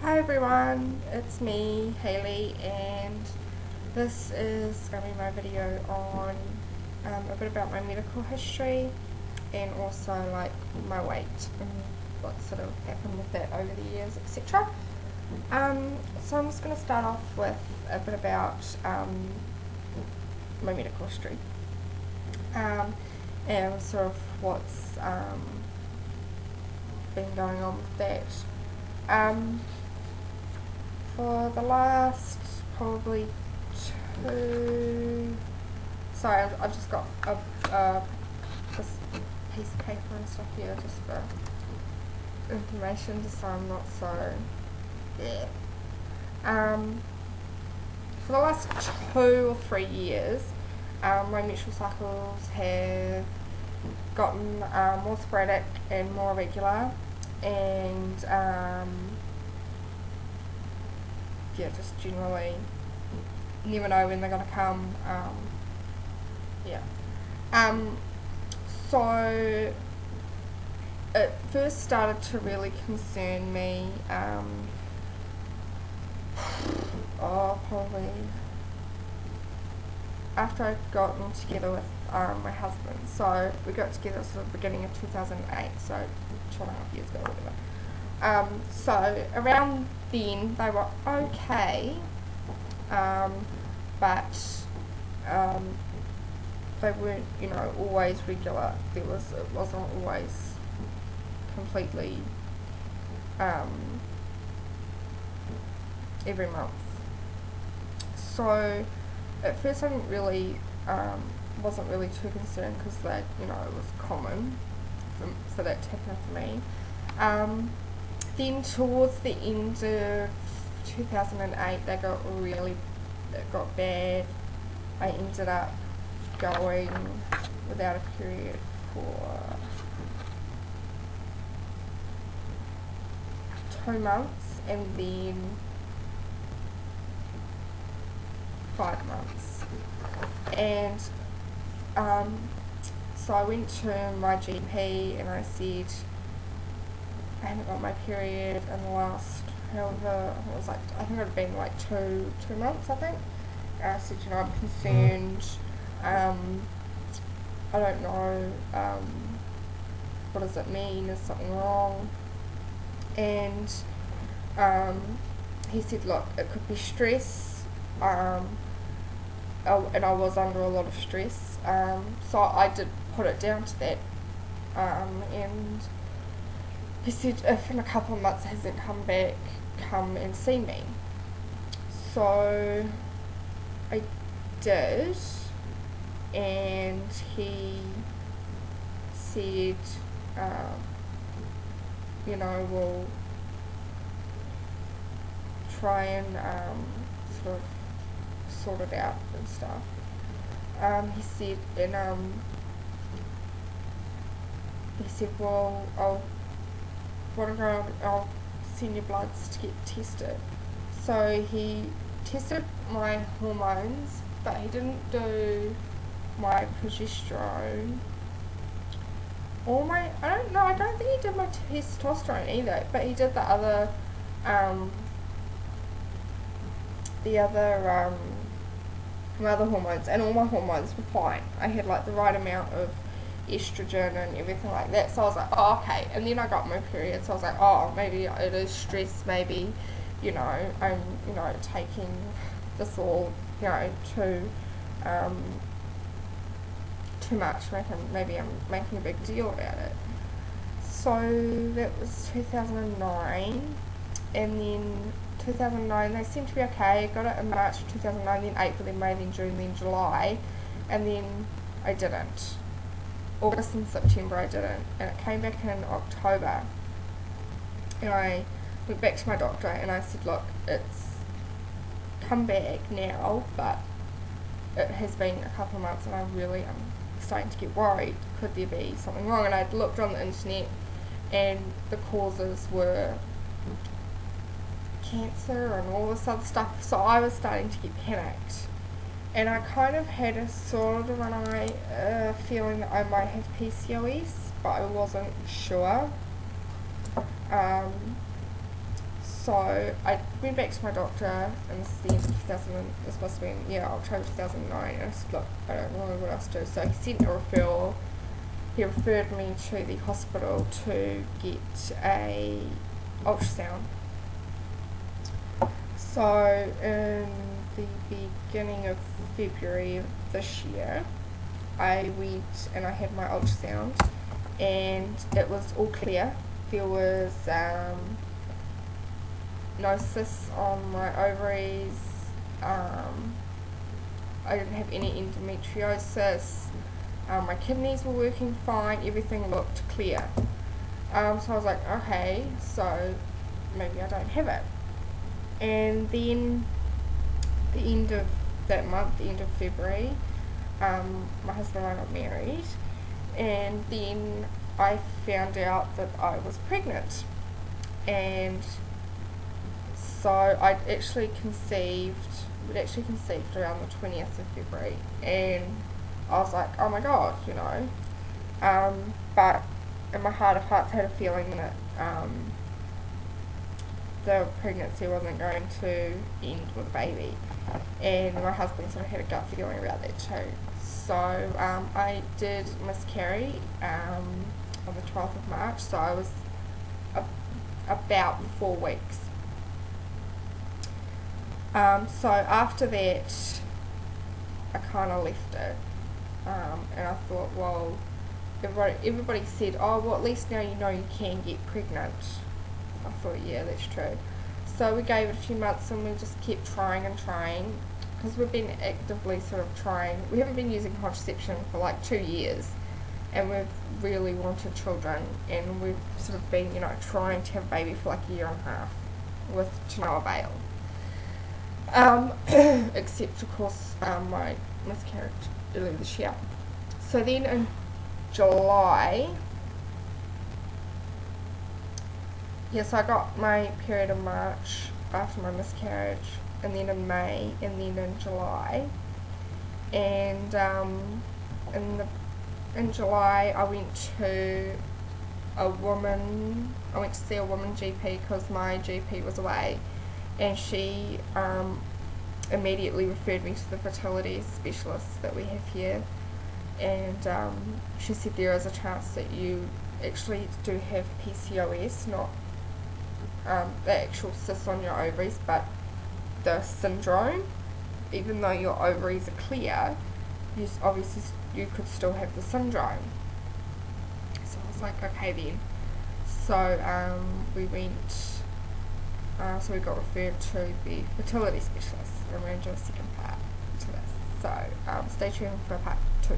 Hi everyone, it's me, Hayley, and this is going to be my video on a bit about my medical history and also like my weight and what sort of happened with that over the years, etc. So I'm just going to start off with a bit about my medical history and sort of what's been going on with that. For the last probably sorry, I've just got this piece of paper and stuff here just for information, just so I'm not so, yeah. For the last 2 or 3 years, my menstrual cycles have gotten more sporadic and more irregular, and yeah, just generally never know when they're going to come. So it first started to really concern me probably after I'd gotten together with my husband. So we got together sort of beginning of 2008, so 2.5 years ago or whatever. So around then they were okay, but they weren't, always regular. It wasn't always completely every month. So at first I wasn't really too concerned because that, it was common for that to happen for me. Then towards the end of 2008, it got bad. I ended up going without a period for 2 months and then 5 months. And so I went to my GP and I said, I haven't got my period in the last, however, it was like, I think it had been like two months, I think. And I said, I'm concerned, I don't know, what does it mean, is something wrong? And he said, look, it could be stress, and I was under a lot of stress, so I did put it down to that, and he said if in a couple of months it hasn't come back, come and see me. So I did, and he said, we'll try and sort of sort it out and stuff. He said, well, I'll send your bloods to get tested. So he tested my hormones, but he didn't do my progesterone or my, I don't think he did my testosterone either, but he did the other my other hormones, and all my hormones were fine. I had like the right amount of estrogen and everything like that, so I was like, oh, okay. And then I got my period, so I was like, oh, maybe it is stress, maybe I'm taking this all too much, maybe I'm making a big deal about it. So that was 2009, and then 2009 they seemed to be okay. I got it in March of 2009, then April, then May, then June, then July, and then I didn't. August and September I didn't, and it came back in October, and I went back to my doctor and I said, look, it's come back now, but it has been a couple of months and I really am starting to get worried. Could there be something wrong? And I'd looked on the internet and the causes were cancer and all this other stuff, so I was starting to get panicked. And I kind of had a sort of an feeling that I might have PCOS, but I wasn't sure. So I went back to my doctor, and this is the end of 2000, this must have been, yeah, October 2009, and I said, look, I don't know what else to do. So he sent a referral. He referred me to the hospital to get a ultrasound. So in the beginning of February of this year, I went and I had my ultrasound, and it was all clear. There was no cysts on my ovaries. I didn't have any endometriosis. My kidneys were working fine. Everything looked clear. So I was like, okay, so maybe I don't have it. And then the end of that month, the end of February, my husband and I got married, and then I found out that I was pregnant. And so we'd actually conceived around the 20th of February, and I was like, oh my god, you know. But in my heart of hearts I had a feeling that the pregnancy wasn't going to end with a baby, and my husband sort of had a gut feeling about that too. So I did miscarry on the 12th of March, so I was about 4 weeks. So after that I kind of left it, and I thought, well, everybody said, oh well, at least now you know you can get pregnant. I thought, yeah, that's true. So we gave it a few months, and we just kept trying and trying, because we've been actively sort of trying. We haven't been using contraception for like 2 years, and we've really wanted children, and we've sort of been, you know, trying to have a baby for like a year and a half to no avail. Except of course my miscarriage earlier this year. So then in July, yes, I got my period in March after my miscarriage, and then in May, and then in July. And in July I went to see a woman GP, because my GP was away, and she immediately referred me to the fertility specialist that we have here, and she said there is a chance that you actually do have PCOS, not the actual cysts on your ovaries, but the syndrome. Even though your ovaries are clear, you could still have the syndrome. So I was like, okay then. So we went, so we got referred to the fertility specialist, and we're going to do a second part to this. So stay tuned for part 2.